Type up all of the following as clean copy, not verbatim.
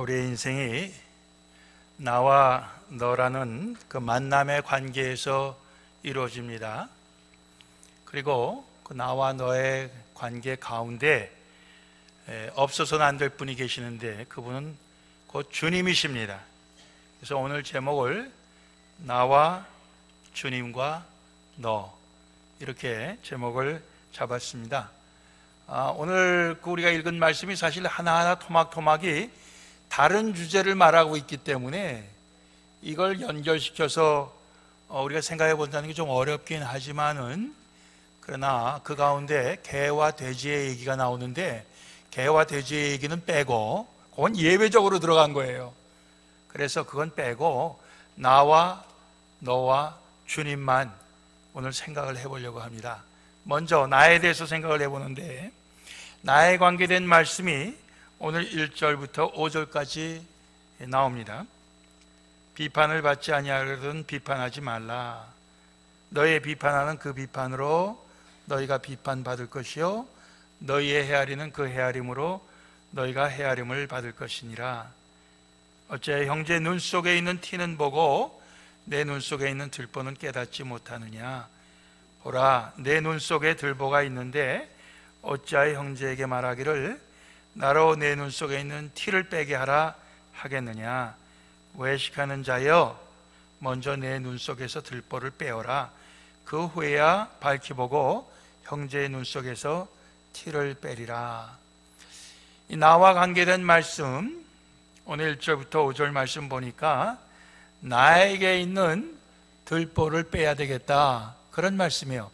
우리의 인생이 나와 너라는 그 만남의 관계에서 이루어집니다. 그리고 그 나와 너의 관계 가운데 없어서는 안 될 분이 계시는데 그분은 곧 주님이십니다. 그래서 오늘 제목을 나와 주님과 너 이렇게 제목을 잡았습니다. 오늘 우리가 읽은 말씀이 사실 하나하나 토막토막이 다른 주제를 말하고 있기 때문에 이걸 연결시켜서 우리가 생각해 본다는 게 좀 어렵긴 하지만은, 그러나 그 가운데 개와 돼지의 얘기가 나오는데 개와 돼지의 얘기는 빼고 그건 예외적으로 들어간 거예요. 그래서 그건 빼고 나와 너와 주님만 오늘 생각을 해보려고 합니다. 먼저 나에 대해서 생각을 해보는데, 나에 관계된 말씀이 오늘 1절부터 5절까지 나옵니다. 비판을 받지 아니하거든 비판하지 말라. 너의 비판하는 그 비판으로 너희가 비판받을 것이요 너희의 헤아리는 그 헤아림으로 너희가 헤아림을 받을 것이니라. 어째 형제 눈 속에 있는 티는 보고 내 눈 속에 있는 들보는 깨닫지 못하느냐. 보라, 내 눈 속에 들보가 있는데 어찌하여 형제에게 말하기를 나로 내 눈 속에 있는 티를 빼게 하라 하겠느냐. 외식하는 자여, 먼저 내 눈 속에서 들보를 빼어라. 그 후에야 밝히 보고 형제의 눈 속에서 티를 빼리라. 이 나와 관계된 말씀, 오늘 1절부터 5절 말씀 보니까 나에게 있는 들보를 빼야 되겠다, 그런 말씀이에요.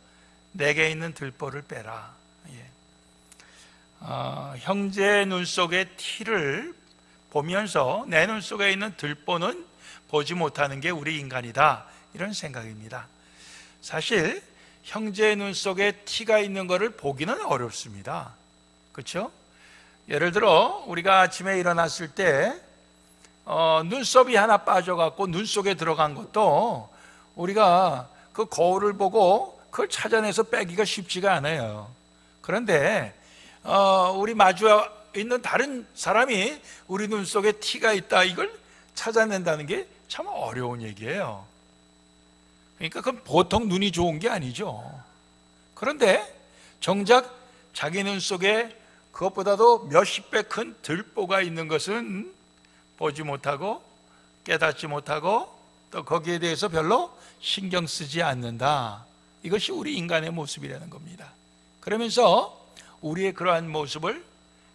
내게 있는 들보를 빼라. 형제의 눈 속의 티를 보면서 내 눈 속에 있는 들보는 보지 못하는 게 우리 인간이다, 이런 생각입니다. 사실 형제의 눈 속에 티가 있는 것을 보기는 어렵습니다. 그렇죠? 예를 들어 우리가 아침에 일어났을 때 눈썹이 하나 빠져갖고 눈 속에 들어간 것도 우리가 그 거울을 보고 그걸 찾아내서 빼기가 쉽지가 않아요. 그런데 우리 마주 있는 다른 사람이 우리 눈 속에 티가 있다, 이걸 찾아낸다는 게 참 어려운 얘기예요. 그러니까 그건 보통 눈이 좋은 게 아니죠. 그런데 정작 자기 눈 속에 그것보다도 몇십 배 큰 들보가 있는 것은 보지 못하고 깨닫지 못하고 또 거기에 대해서 별로 신경 쓰지 않는다. 이것이 우리 인간의 모습이라는 겁니다. 그러면서 우리의 그러한 모습을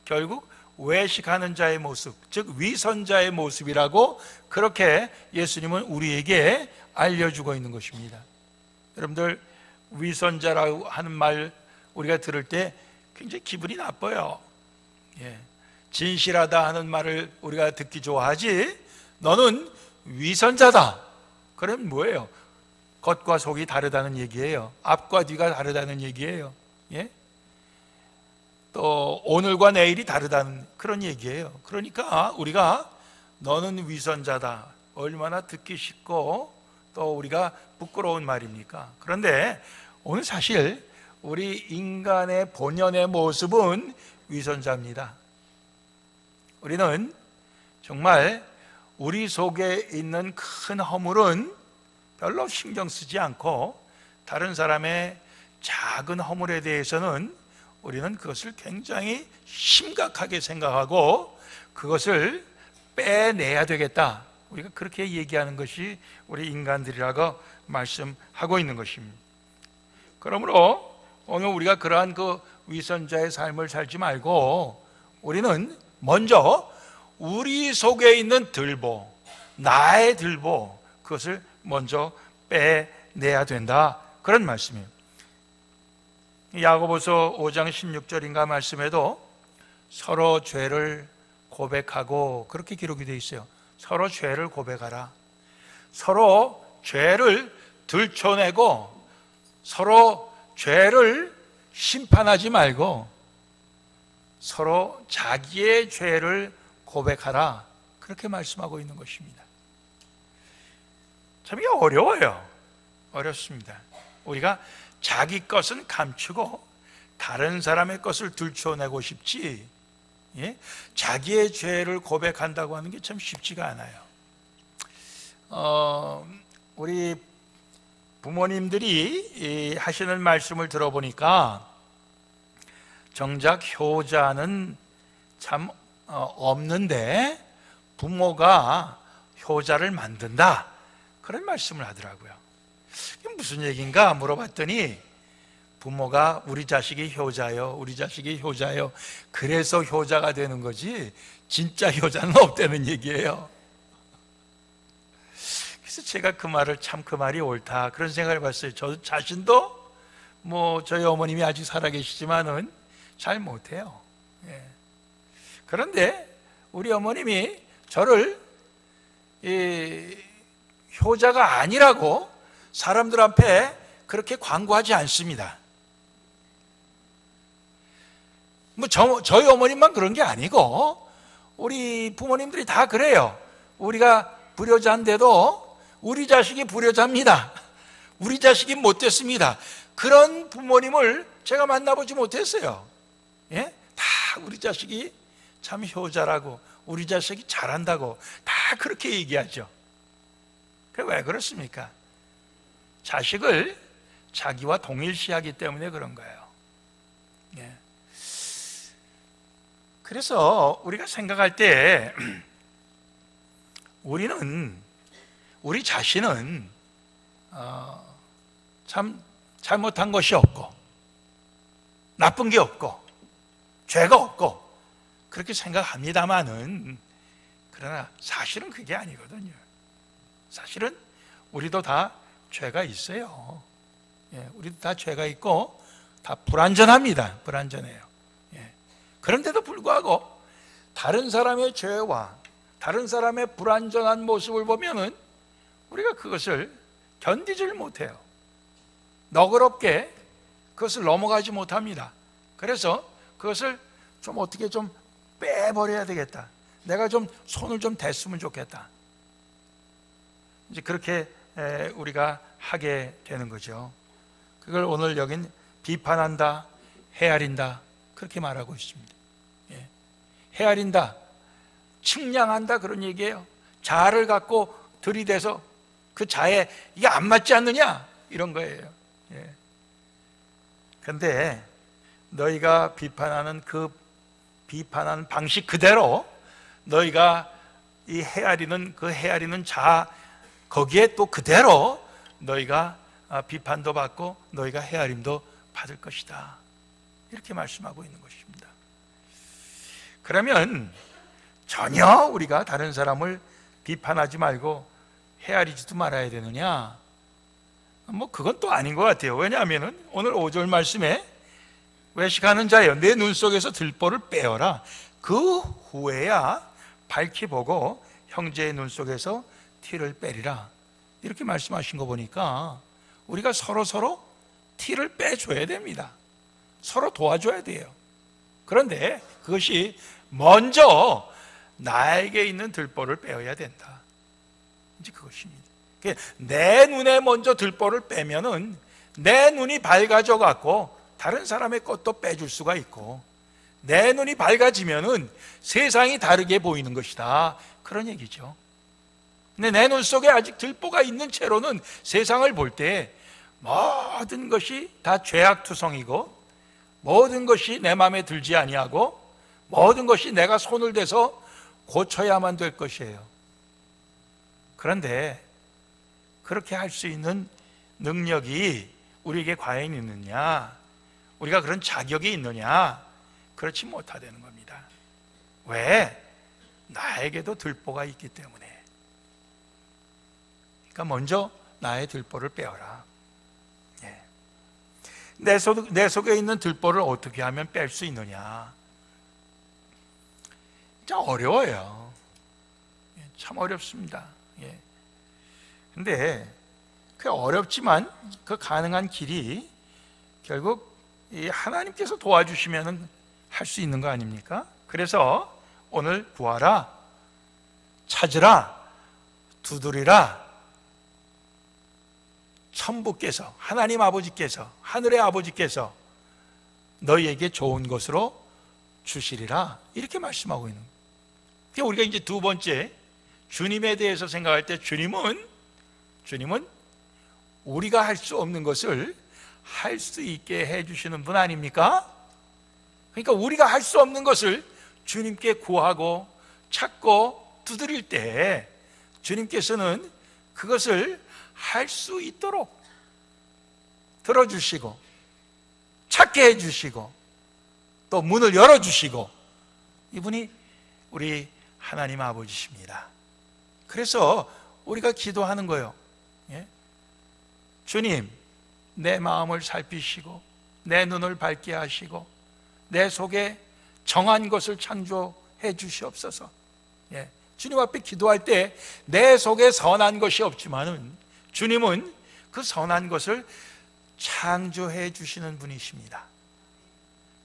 결국 외식하는 자의 모습, 즉 위선자의 모습이라고 그렇게 예수님은 우리에게 알려주고 있는 것입니다. 여러분들, 위선자라고 하는 말 우리가 들을 때 굉장히 기분이 나빠요. 진실하다 하는 말을 우리가 듣기 좋아하지, 너는 위선자다, 그럼 뭐예요? 겉과 속이 다르다는 얘기예요. 앞과 뒤가 다르다는 얘기예요. 또 오늘과 내일이 다르다는 그런 얘기예요. 그러니까 우리가 너는 위선자다, 얼마나 듣기 쉽고 또 우리가 부끄러운 말입니까? 그런데 오늘 사실 우리 인간의 본연의 모습은 위선자입니다. 우리는 정말 우리 속에 있는 큰 허물은 별로 신경 쓰지 않고 다른 사람의 작은 허물에 대해서는 우리는 그것을 굉장히 심각하게 생각하고 그것을 빼내야 되겠다, 우리가 그렇게 얘기하는 것이 우리 인간들이라고 말씀하고 있는 것입니다. 그러므로 오늘 우리가 그러한 그 위선자의 삶을 살지 말고 우리는 먼저 우리 속에 있는 들보, 나의 들보, 그것을 먼저 빼내야 된다, 그런 말씀이에요. 야고보서 5장 16절인가 말씀에도 서로 죄를 고백하고, 그렇게 기록이 되어 있어요. 서로 죄를 고백하라. 서로 죄를 들춰내고 서로 죄를 심판하지 말고 서로 자기의 죄를 고백하라, 그렇게 말씀하고 있는 것입니다. 참 이게 어려워요. 어렵습니다. 우리가 자기 것은 감추고 다른 사람의 것을 들춰내고 싶지, 예? 자기의 죄를 고백한다고 하는 게 참 쉽지가 않아요. 우리 부모님들이 하시는 말씀을 들어보니까 정작 효자는 참 없는데 부모가 효자를 만든다, 그런 말씀을 하더라고요. 이게 무슨 얘기인가 물어봤더니 부모가 우리 자식이 효자요, 우리 자식이 효자요, 그래서 효자가 되는 거지 진짜 효자는 없다는 얘기예요. 그래서 제가 그 말을 참 그 말이 옳다, 그런 생각을 해봤어요. 저 자신도 저희 어머님이 아직 살아계시지만은 잘 못해요. 예. 그런데 우리 어머님이 저를 효자가 아니라고 사람들 앞에 그렇게 광고하지 않습니다. 저희 어머님만 그런 게 아니고 우리 부모님들이 다 그래요. 우리가 불효자인데도 우리 자식이 불효자입니다. 우리 자식이 못됐습니다. 그런 부모님을 제가 만나보지 못했어요. 예? 다 우리 자식이 참 효자라고, 우리 자식이 잘한다고 다 그렇게 얘기하죠. 왜 그렇습니까? 자식을 자기와 동일시하기 때문에 그런 거예요. 예. 그래서 우리가 생각할 때 우리 자신은 참 잘못한 것이 없고 나쁜 게 없고 죄가 없고 그렇게 생각합니다마는, 그러나 사실은 그게 아니거든요. 사실은 우리도 다 죄가 있어요. 예, 우리도 다 죄가 있고 다 불완전합니다. 불완전해요. 예. 그런데도 불구하고 다른 사람의 죄와 다른 사람의 불완전한 모습을 보면은 우리가 그것을 견디질 못해요. 너그럽게 그것을 넘어가지 못합니다. 그래서 그것을 좀 어떻게 좀 빼버려야 되겠다, 내가 좀 손을 좀 댔으면 좋겠다, 이제 그렇게 우리가 하게 되는 거죠. 그걸 오늘 여긴 비판한다, 헤아린다, 그렇게 말하고 있습니다. 예. 헤아린다, 측량한다, 그런 얘기예요. 자아를 갖고 들이대서 그 자에 이게 안 맞지 않느냐, 이런 거예요. 예. 그런데 너희가 비판하는 비판하는 방식 그대로 너희가 이 헤아리는 자아, 거기에 또 그대로 너희가 비판도 받고 너희가 헤아림도 받을 것이다, 이렇게 말씀하고 있는 것입니다. 그러면 전혀 우리가 다른 사람을 비판하지 말고 헤아리지도 말아야 되느냐? 그건 또 아닌 것 같아요. 왜냐하면 오늘 5절 말씀에 외식하는 자여 내 눈 속에서 들보를 빼어라, 그 후에야 밝히 보고 형제의 눈 속에서 티를 빼리라, 이렇게 말씀하신 거 보니까 우리가 서로 티를 빼줘야 됩니다. 서로 도와줘야 돼요. 그런데 그것이 먼저 나에게 있는 들보를 빼어야 된다, 이제 그것입니다. 내 눈에 먼저 들보를 빼면은 내 눈이 밝아져 갖고 다른 사람의 것도 빼줄 수가 있고, 내 눈이 밝아지면은 세상이 다르게 보이는 것이다, 그런 얘기죠. 근데 내 눈 속에 아직 들보가 있는 채로는 세상을 볼 때 모든 것이 다 죄악투성이고 모든 것이 내 마음에 들지 아니하고 모든 것이 내가 손을 대서 고쳐야만 될 것이에요. 그런데 그렇게 할 수 있는 능력이 우리에게 과연 있느냐, 우리가 그런 자격이 있느냐? 그렇지 못하다는 겁니다. 왜? 나에게도 들보가 있기 때문에. 그러니까 먼저 나의 들보를 빼어라. 예. 내 속에 있는 들보를 어떻게 하면 뺄 수 있느냐? 진짜 어려워요. 참 어렵습니다. 예. 근데 그 어렵지만 그 가능한 길이 결국 이 하나님께서 도와주시면 할 수 있는 거 아닙니까? 그래서 오늘 구하라, 찾으라, 두드리라, 천부께서, 하나님 아버지께서, 하늘의 아버지께서 너희에게 좋은 것으로 주시리라 이렇게 말씀하고 있는 거예요. 그러니까 우리가 이제 두 번째 주님에 대해서 생각할 때 주님은 우리가 할 수 없는 것을 할 수 있게 해주시는 분 아닙니까? 그러니까 우리가 할 수 없는 것을 주님께 구하고 찾고 두드릴 때 주님께서는 그것을 할 수 있도록 들어주시고 찾게 해주시고 또 문을 열어주시고, 이분이 우리 하나님 아버지십니다. 그래서 우리가 기도하는 거예요. 주님, 내 마음을 살피시고 내 눈을 밝게 하시고 내 속에 정한 것을 창조해 주시옵소서. 주님 앞에 기도할 때 내 속에 선한 것이 없지만은 주님은 그 선한 것을 창조해 주시는 분이십니다.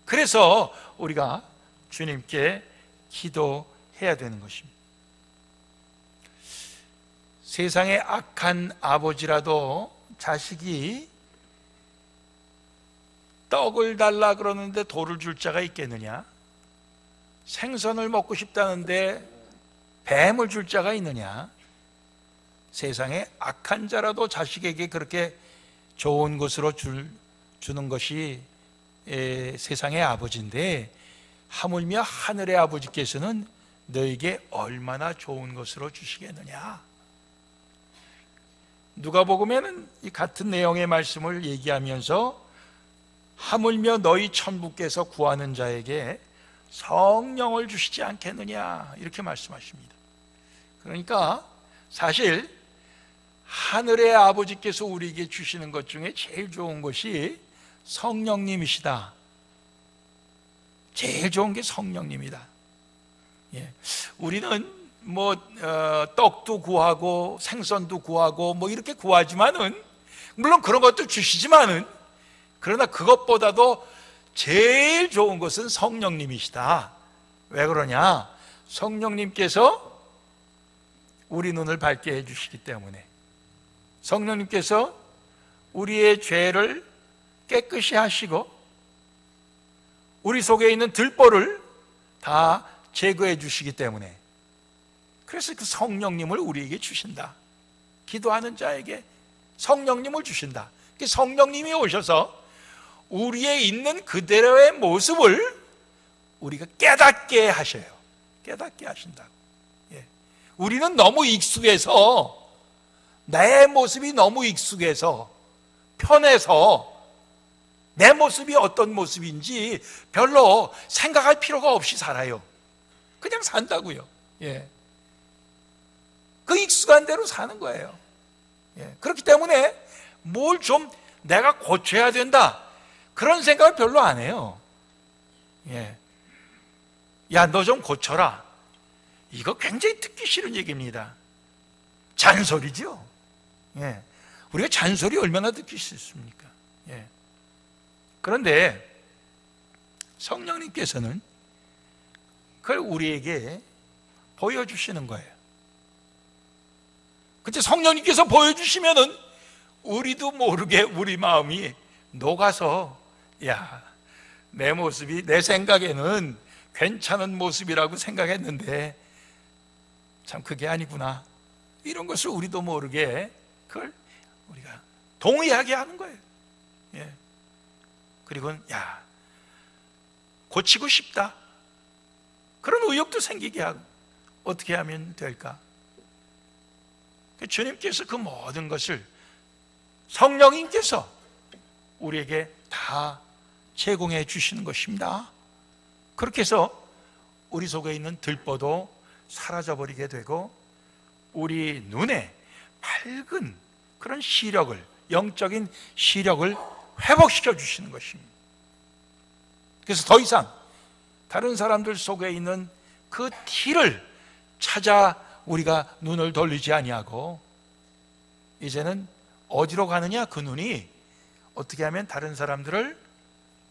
그래서 우리가 주님께 기도해야 되는 것입니다. 세상의 악한 아버지라도 자식이 떡을 달라 그러는데 돌을 줄 자가 있겠느냐? 생선을 먹고 싶다는데 뱀을 줄 자가 있느냐? 세상에 악한 자라도 자식에게 그렇게 좋은 것으로 주는 것이 세상의 아버지인데, 하물며 하늘의 아버지께서는 너에게 얼마나 좋은 것으로 주시겠느냐? 누가복음에는 이 같은 내용의 말씀을 얘기하면서 하물며 너희 천부께서 구하는 자에게 성령을 주시지 않겠느냐 이렇게 말씀하십니다. 그러니까 사실 하늘의 아버지께서 우리에게 주시는 것 중에 제일 좋은 것이 성령님이시다. 제일 좋은 게 성령님이다. 우리는 떡도 구하고 생선도 구하고 이렇게 구하지만은, 물론 그런 것도 주시지만은, 그러나 그것보다도 제일 좋은 것은 성령님이시다. 왜 그러냐? 성령님께서 우리 눈을 밝게 해주시기 때문에, 성령님께서 우리의 죄를 깨끗이 하시고 우리 속에 있는 들보를 다 제거해 주시기 때문에, 그래서 그 성령님을 우리에게 주신다. 기도하는 자에게 성령님을 주신다. 성령님이 오셔서 우리의 있는 그대로의 모습을 우리가 깨닫게 하셔요. 깨닫게 하신다고. 우리는 너무 익숙해서, 내 모습이 너무 익숙해서 편해서 내 모습이 어떤 모습인지 별로 생각할 필요가 없이 살아요. 그냥 산다고요. 그 익숙한 대로 사는 거예요. 그렇기 때문에 뭘 좀 내가 고쳐야 된다, 그런 생각을 별로 안 해요. 야, 너 좀 고쳐라. 이거 굉장히 듣기 싫은 얘기입니다. 잔소리죠. 우리가 잔소리 얼마나 듣기 싫습니까? 그런데 성령님께서는 그걸 우리에게 보여주시는 거예요. 그때 성령님께서 보여주시면은 우리도 모르게 우리 마음이 녹아서, 야, 내 모습이 내 생각에는 괜찮은 모습이라고 생각했는데 참 그게 아니구나, 이런 것을 우리도 모르게 그걸 우리가 동의하게 하는 거예요. 그리고는 야, 고치고 싶다, 그런 의욕도 생기게 하고. 어떻게 하면 될까? 주님께서 그 모든 것을 성령님께서 우리에게 다 제공해 주시는 것입니다. 그렇게 해서 우리 속에 있는 들보도 사라져버리게 되고 우리 눈에 밝은 그런 시력을, 영적인 시력을 회복시켜 주시는 것입니다. 그래서 더 이상 다른 사람들 속에 있는 그 티를 찾아 우리가 눈을 돌리지 아니하고, 이제는 어디로 가느냐? 그 눈이 어떻게 하면 다른 사람들을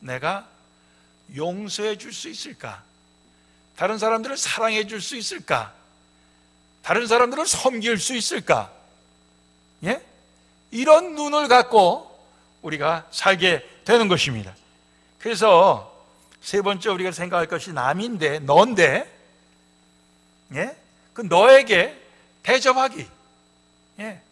내가 용서해 줄 수 있을까? 다른 사람들을 사랑해 줄 수 있을까? 다른 사람들을 섬길 수 있을까? 이런 눈을 갖고 우리가 살게 되는 것입니다. 그래서 세 번째 우리가 생각할 것이 남인데, 너인데, 예? 그 너에게 대접하기. 예.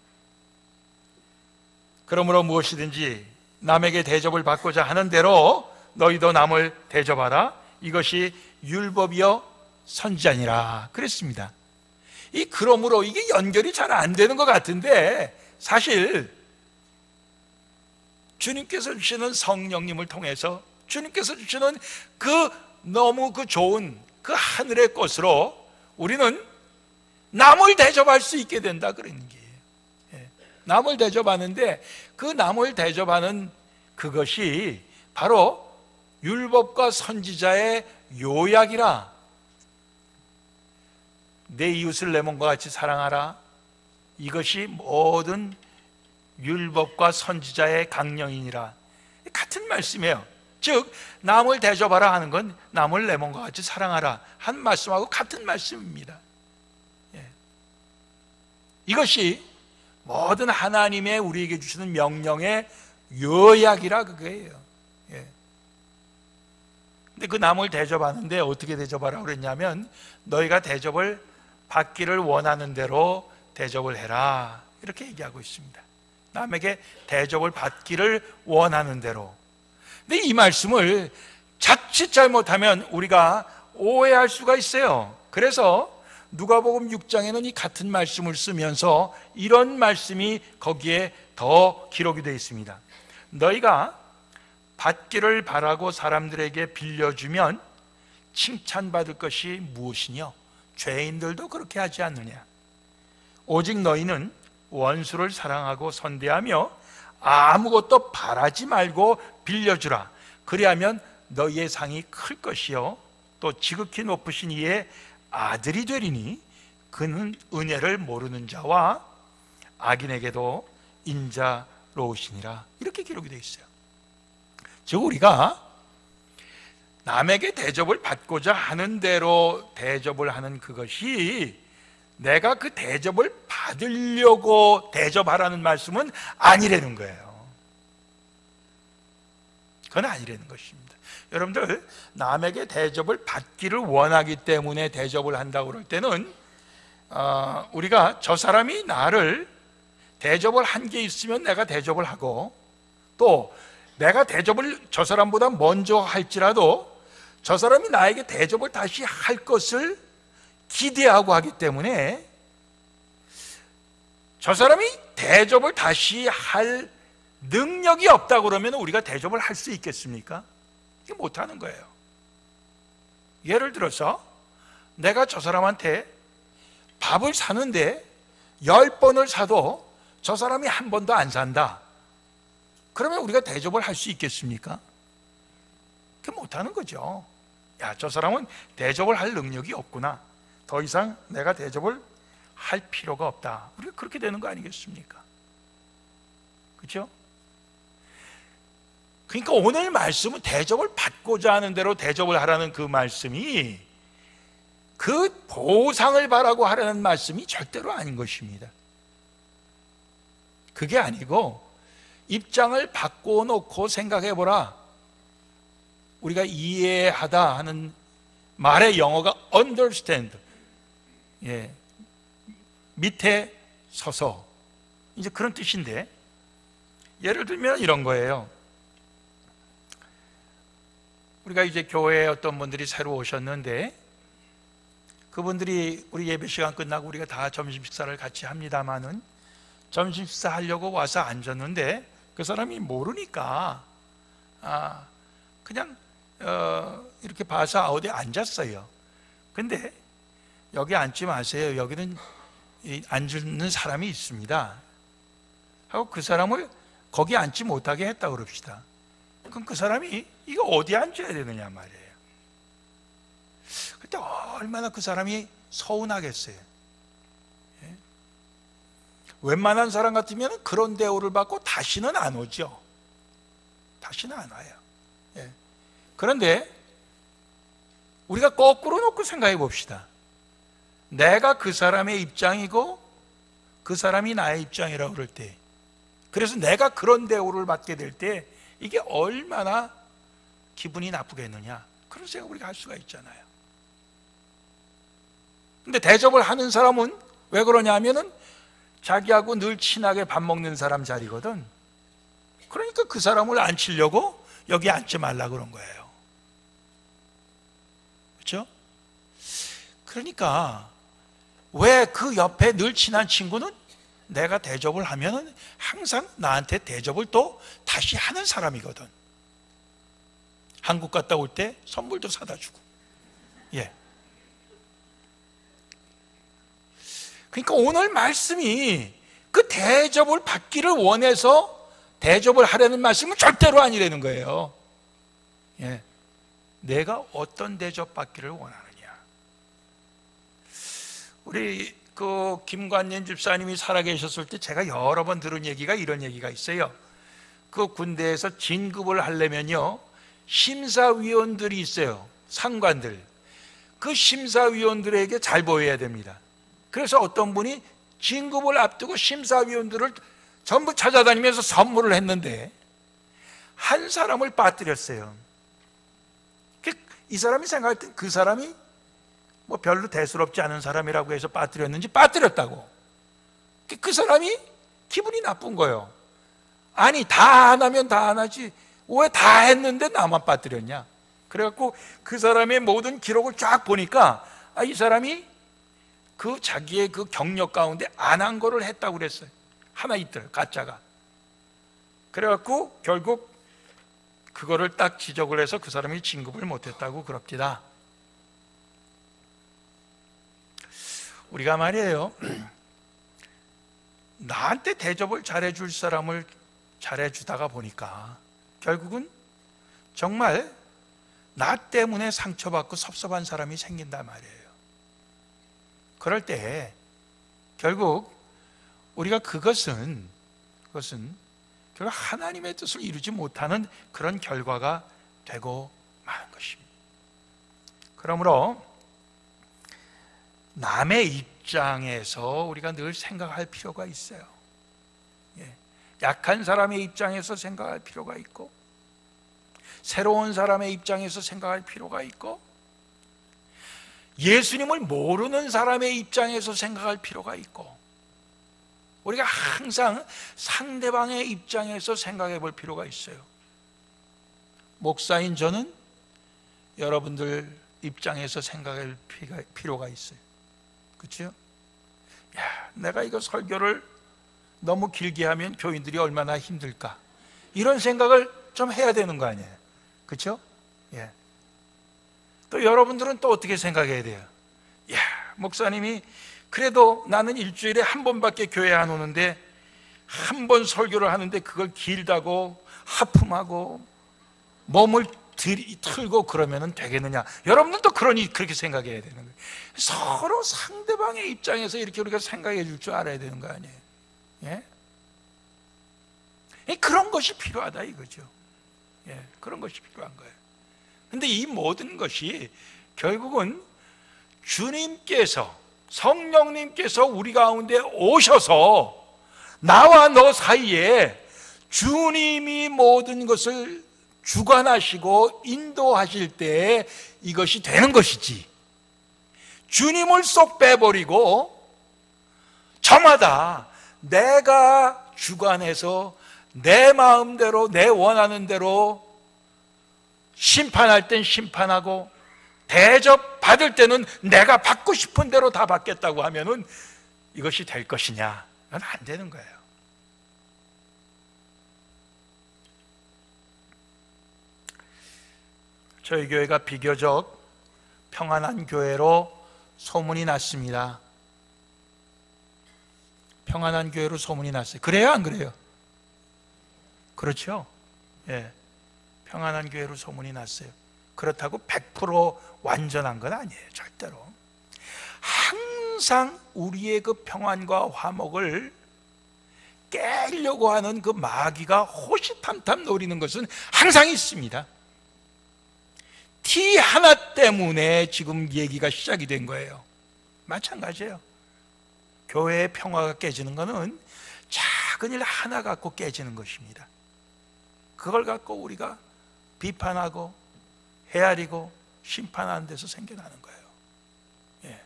그러므로 무엇이든지 남에게 대접을 받고자 하는 대로 너희도 남을 대접하라. 이것이 율법이요 선지자니라 그랬습니다. 이 그러므로 이게 연결이 잘 안 되는 것 같은데, 사실 주님께서 주시는 성령님을 통해서 주님께서 주시는 그 너무 그 좋은 그 하늘의 것으로 우리는 남을 대접할 수 있게 된다 그런 얘기예요. 예. 남을 대접하는데 그 남을 대접하는 그것이 바로 율법과 선지자의 요약이라. 내 이웃을 내 몸과 같이 사랑하라. 이것이 모든 율법과 선지자의 강령이니라. 같은 말씀이에요. 즉 남을 대접하라 하는 건 남을 내 몸과 같이 사랑하라 한 말씀하고 같은 말씀입니다. 예. 이것이 모든 하나님의 우리에게 주시는 명령의 요약이라 그거예요. 예. 근데 그 남을 대접하는데 어떻게 대접하라 그랬냐면, 너희가 대접을 받기를 원하는 대로 대접을 해라 이렇게 얘기하고 있습니다. 남에게 대접을 받기를 원하는 대로. 근데 이 말씀을 자칫 잘못하면 우리가 오해할 수가 있어요. 그래서 누가복음 6장에는 이 같은 말씀을 쓰면서 이런 말씀이 거기에 더 기록이 되어 있습니다. 너희가 받기를 바라고 사람들에게 빌려주면 칭찬받을 것이 무엇이뇨? 죄인들도 그렇게 하지 않느냐? 오직 너희는 원수를 사랑하고 선대하며 아무것도 바라지 말고 빌려주라. 그리하면 너희의 상이 클 것이요 또 지극히 높으신 이의 아들이 되리니 그는 은혜를 모르는 자와 악인에게도 인자로우시니라. 이렇게 기록이 되어 있어요. 즉 우리가 남에게 대접을 받고자 하는 대로 대접을 하는 그것이 내가 그 대접을 받으려고 대접하라는 말씀은 아니라는 거예요. 그건 아니라는 것입니다. 여러분들, 남에게 대접을 받기를 원하기 때문에 대접을 한다고 그럴 때는 우리가 저 사람이 나를 대접을 한 게 있으면 내가 대접을 하고, 또 내가 대접을 저 사람보다 먼저 할지라도 저 사람이 나에게 대접을 다시 할 것을 기대하고 하기 때문에, 저 사람이 대접을 다시 할 능력이 없다 그러면 우리가 대접을 할 수 있겠습니까? 이게 못하는 거예요. 예를 들어서 내가 저 사람한테 밥을 사는데 10번을 사도 저 사람이 한 번도 안 산다. 그러면 우리가 대접을 할 수 있겠습니까? 그게 못하는 거죠. 야, 저 사람은 대접을 할 능력이 없구나. 더 이상 내가 대접을 할 필요가 없다. 우리가 그렇게 되는 거 아니겠습니까? 그렇죠? 그러니까 오늘 말씀은 대접을 받고자 하는 대로 대접을 하라는 그 말씀이 그 보상을 바라고 하라는 말씀이 절대로 아닌 것입니다. 그게 아니고 입장을 바꿔놓고 생각해보라. 우리가 이해하다 하는 말의 영어가 understand. 예, 밑에 서서 이제 그런 뜻인데, 예를 들면 이런 거예요. 우리가 이제 교회에 어떤 분들이 새로 오셨는데 그분들이 우리 예배 시간 끝나고 우리가 다 점심 식사를 같이 합니다마는 점심 식사 하려고 와서 앉았는데 그 사람이 모르니까 그냥 이렇게 봐서 어디 앉았어요. 근데 여기 앉지 마세요. 여기는 앉는 사람이 있습니다. 하고 그 사람을 거기 앉지 못하게 했다 그럽시다. 그럼 그 사람이 이거 어디 앉아야 되느냐 말이에요. 그때 얼마나 그 사람이 서운하겠어요. 예? 웬만한 사람 같으면 그런 대우를 받고 다시는 안 오죠. 다시는 안 와요. 예. 그런데 우리가 거꾸로 놓고 생각해 봅시다. 내가 그 사람의 입장이고 그 사람이 나의 입장이라고 그럴 때, 그래서 내가 그런 대우를 받게 될 때 이게 얼마나 기분이 나쁘겠느냐. 그런 생각 우리가 할 수가 있잖아요. 근데 대접을 하는 사람은 왜 그러냐 하면은 자기하고 늘 친하게 밥 먹는 사람 자리거든. 그러니까 그 사람을 앉히려고 여기 앉지 말라 그런 거예요. 그렇죠? 그러니까 왜 그 옆에 늘 친한 친구는 내가 대접을 하면은 항상 나한테 대접을 또 다시 하는 사람이거든. 한국 갔다 올 때 선물도 사다 주고. 예. 그러니까 오늘 말씀이 그 대접을 받기를 원해서 대접을 하려는 말씀은 절대로 아니라는 거예요. 예. 내가 어떤 대접 받기를 원하느냐. 우리 그 김관년 집사님이 살아계셨을 때 제가 여러 번 들은 얘기가 이런 얘기가 있어요. 그 군대에서 진급을 하려면요, 심사위원들이 있어요. 상관들. 그 심사위원들에게 잘 보여야 됩니다. 그래서 어떤 분이 진급을 앞두고 심사위원들을 전부 찾아다니면서 선물을 했는데 한 사람을 빠뜨렸어요. 이 사람이 생각할 때 그 사람이 뭐 별로 대수롭지 않은 사람이라고 해서 빠뜨렸는지 빠뜨렸다고. 그 사람이 기분이 나쁜 거예요. 아니, 다 안 하면 다 안 하지 왜 다 했는데 나만 빠뜨렸냐. 그래갖고 그 사람의 모든 기록을 쫙 보니까 이 사람이 그 자기의 그 경력 가운데 안 한 거를 했다고 그랬어요. 하나 있더라고요, 가짜가. 그래갖고 결국 그거를 딱 지적을 해서 그 사람이 진급을 못했다고 그럽디다. 우리가 말이에요, 나한테 대접을 잘해줄 사람을 잘해주다가 보니까 결국은 정말 나 때문에 상처받고 섭섭한 사람이 생긴단 말이에요. 그럴 때 결국 우리가 그것은 결국 하나님의 뜻을 이루지 못하는 그런 결과가 되고 마는 것입니다. 그러므로 남의 입장에서 우리가 늘 생각할 필요가 있어요. 약한 사람의 입장에서 생각할 필요가 있고, 새로운 사람의 입장에서 생각할 필요가 있고, 예수님을 모르는 사람의 입장에서 생각할 필요가 있고, 우리가 항상 상대방의 입장에서 생각해 볼 필요가 있어요. 목사인 저는 여러분들 입장에서 생각할 필요가 있어요. 그렇죠? 야, 내가 이거 설교를 너무 길게 하면 교인들이 얼마나 힘들까, 이런 생각을 좀 해야 되는 거 아니에요. 그렇죠? 예. 또 여러분들은 또 어떻게 생각해야 돼요? 야, 목사님이 그래도 나는 일주일에 한 번밖에 교회 안 오는데 한 번 설교를 하는데 그걸 길다고 하품하고 몸을 틀고 그러면 되겠느냐. 여러분들도 그렇게 생각해야 되는 거예요. 서로 상대방의 입장에서 이렇게 우리가 생각해 줄 줄 알아야 되는 거 아니에요. 예? 그런 것이 필요하다 이거죠. 예, 그런 것이 필요한 거예요. 근데 이 모든 것이 결국은 주님께서, 성령님께서 우리 가운데 오셔서 나와 너 사이에 주님이 모든 것을 주관하시고 인도하실 때 이것이 되는 것이지, 주님을 쏙 빼버리고 저마다 내가 주관해서 내 마음대로 내 원하는 대로 심판할 땐 심판하고 대접 받을 때는 내가 받고 싶은 대로 다 받겠다고 하면은 이것이 될 것이냐? 그건 안 되는 거예요. 저희 교회가 비교적 평안한 교회로 소문이 났습니다. 평안한 교회로 소문이 났어요. 그래요, 안 그래요? 그렇죠? 예. 평안한 교회로 소문이 났어요. 그렇다고 100% 완전한 건 아니에요. 절대로. 항상 우리의 그 평안과 화목을 깨려고 하는 그 마귀가 호시탐탐 노리는 것은 항상 있습니다. 티 하나 때문에 지금 얘기가 시작이 된 거예요. 마찬가지예요. 교회의 평화가 깨지는 것은 작은 일 하나 갖고 깨지는 것입니다. 그걸 갖고 우리가 비판하고 헤아리고 심판하는 데서 생겨나는 거예요. 예.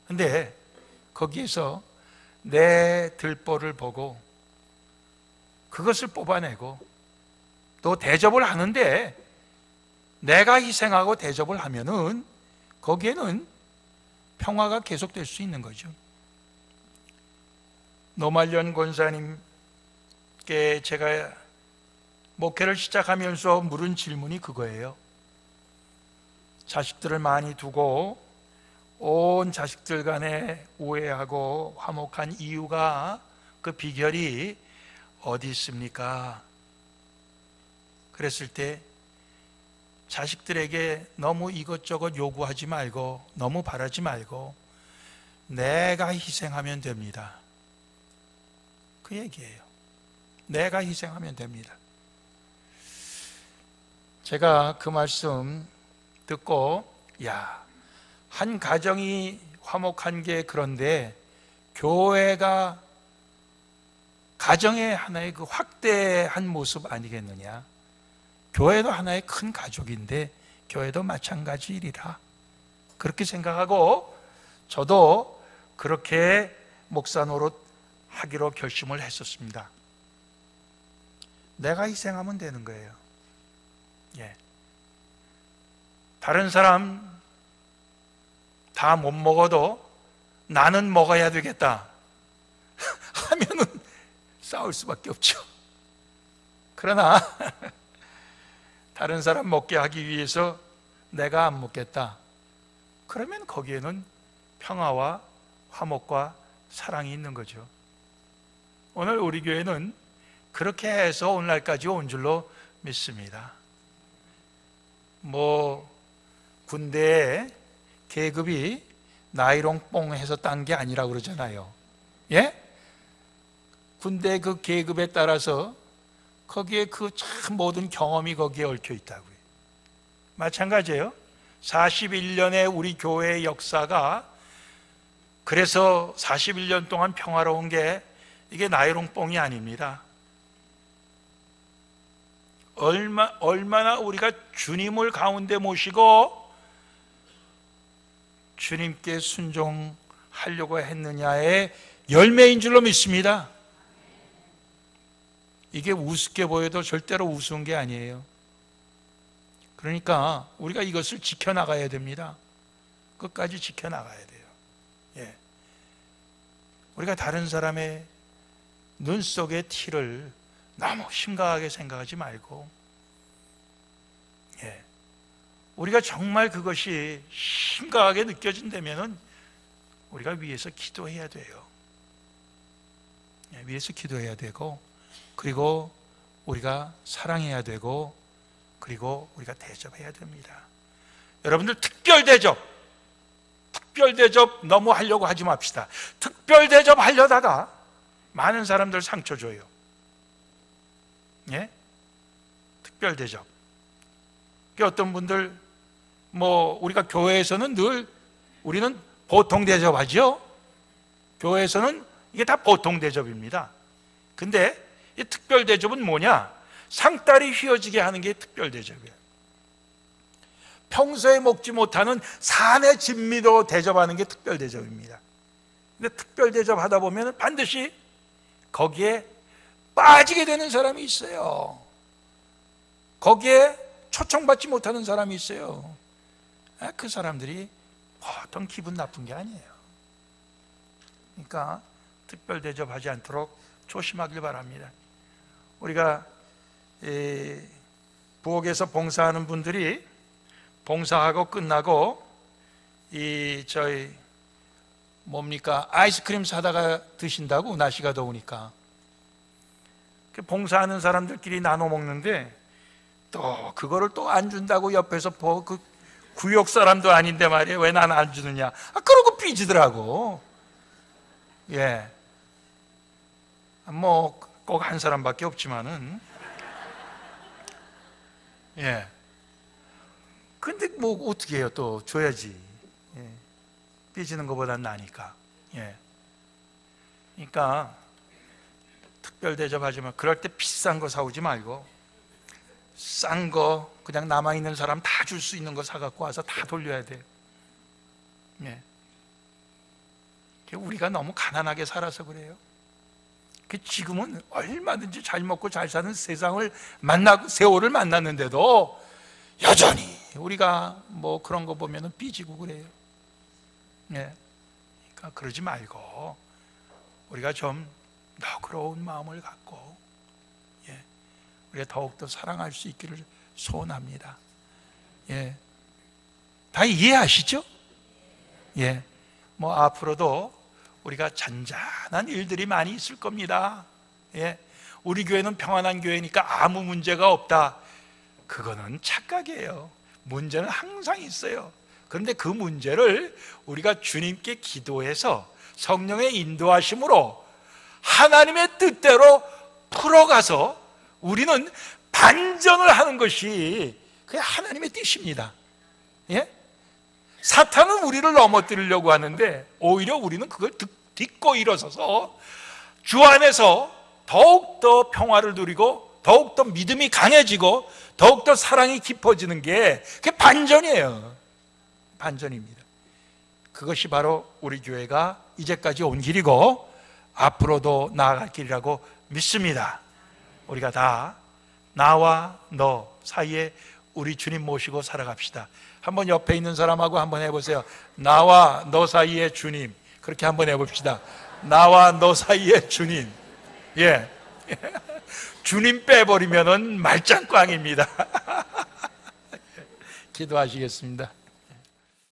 근데 거기에서 내 들보를 보고 그것을 뽑아내고 또 대접을 하는데 내가 희생하고 대접을 하면은 거기에는 평화가 계속될 수 있는 거죠. 노말련 권사님께 제가 목회를 시작하면서 물은 질문이 그거예요. 자식들을 많이 두고 온 자식들 간에 우애하고 화목한 이유가, 그 비결이 어디 있습니까? 그랬을 때 자식들에게 너무 이것저것 요구하지 말고 너무 바라지 말고 내가 희생하면 됩니다. 그 얘기예요. 내가 희생하면 됩니다. 제가 그 말씀 듣고 한 가정이 화목한 게 그런데 교회가 가정의 하나의 그 확대한 모습 아니겠느냐. 교회도 하나의 큰 가족인데 교회도 마찬가지이리라, 그렇게 생각하고 저도 그렇게 목사 노릇 하기로 결심을 했었습니다. 내가 희생하면 되는 거예요. 예. 다른 사람 다 못 먹어도 나는 먹어야 되겠다 하면은 싸울 수밖에 없죠. 그러나 다른 사람 먹게 하기 위해서 내가 안 먹겠다, 그러면 거기에는 평화와 화목과 사랑이 있는 거죠. 오늘 우리 교회는 그렇게 해서 오늘날까지 온 줄로 믿습니다. 군대에 계급이 나이롱 뽕 해서 딴 게 아니라고 그러잖아요. 예? 군대 그 계급에 따라서 거기에 그 참 모든 경험이 거기에 얽혀 있다고요. 마찬가지예요. 41년의 우리 교회의 역사가, 그래서 41년 동안 평화로운 게 이게 나이롱 뽕이 아닙니다. 얼마나 우리가 주님을 가운데 모시고 주님께 순종하려고 했느냐의 열매인 줄로 믿습니다. 이게 우습게 보여도 절대로 우스운 게 아니에요. 그러니까 우리가 이것을 지켜나가야 됩니다. 끝까지 지켜나가야 돼요. 예. 우리가 다른 사람의 눈 속의 티를 너무 심각하게 생각하지 말고, 예. 우리가 정말 그것이 심각하게 느껴진다면은 우리가 위에서 기도해야 돼요. 예, 위에서 기도해야 되고, 그리고 우리가 사랑해야 되고, 그리고 우리가 대접해야 됩니다. 여러분들 특별 대접 너무 하려고 하지 맙시다. 특별 대접 하려다가 많은 사람들 상처 줘요. 예? 특별 대접. 어떤 분들 우리가 교회에서는 늘 우리는 보통 대접하죠. 교회에서는 이게 다 보통 대접입니다. 근데 이 특별 대접은 뭐냐? 상다리 휘어지게 하는 게 특별 대접이에요. 평소에 먹지 못하는 산의 진미로 대접하는 게 특별 대접입니다. 근데 특별 대접 하다 보면 반드시 거기에 빠지게 되는 사람이 있어요. 거기에 초청받지 못하는 사람이 있어요. 그 사람들이 보통 기분 나쁜 게 아니에요. 그러니까 특별 대접하지 않도록 조심하길 바랍니다. 우리가 부엌에서 봉사하는 분들이 봉사하고 끝나고 아이스크림 사다가 드신다고, 날씨가 더우니까. 봉사하는 사람들끼리 나눠 먹는데 또 그거를 또 안 준다고 옆에서 그 구역 사람도 아닌데 말이에요. 왜 나는 안 주느냐? 그러고 삐지더라고. 예. 꼭 한 사람밖에 없지만은. 예. 근데 어떻게 해요? 또 줘야지. 예. 삐지는 것보단 나니까. 예. 그러니까 특별 대접하지만 그럴 때 비싼 거 사오지 말고 싼 거 그냥 남아있는 사람 다 줄 수 있는 거 사갖고 와서 다 돌려야 돼요. 예. 우리가 너무 가난하게 살아서 그래요. 지금은 얼마든지 잘 먹고 잘 사는 세상을 세월을 만났는데도 여전히 우리가 뭐 그런 거 보면은 삐지고 그래요. 예. 그러니까 그러지 말고 우리가 좀 너그러운 마음을 갖고, 예, 우리가 더욱더 사랑할 수 있기를 소원합니다. 예. 다 이해하시죠? 예. 뭐 앞으로도 우리가 잔잔한 일들이 많이 있을 겁니다. 예. 우리 교회는 평안한 교회니까 아무 문제가 없다. 그거는 착각이에요. 문제는 항상 있어요. 그런데 그 문제를 우리가 주님께 기도해서 성령의 인도하심으로 하나님의 뜻대로 풀어가서 우리는 반전을 하는 것이 그게 하나님의 뜻입니다. 예? 사탄은 우리를 넘어뜨리려고 하는데 오히려 우리는 그걸 딛고 일어서서 주 안에서 더욱더 평화를 누리고 더욱더 믿음이 강해지고 더욱더 사랑이 깊어지는 게 그게 반전이에요. 반전입니다. 그것이 바로 우리 교회가 이제까지 온 길이고 앞으로도 나아갈 길이라고 믿습니다. 우리가 다 나와 너 사이에 우리 주님 모시고 살아갑시다. 한번 옆에 있는 사람하고 한번 해보세요. 나와 너 사이에 주님. 그렇게 한번 해봅시다. 나와 너 사이에 주님. 예. 주님 빼버리면은 말짱꽝입니다. 기도하시겠습니다.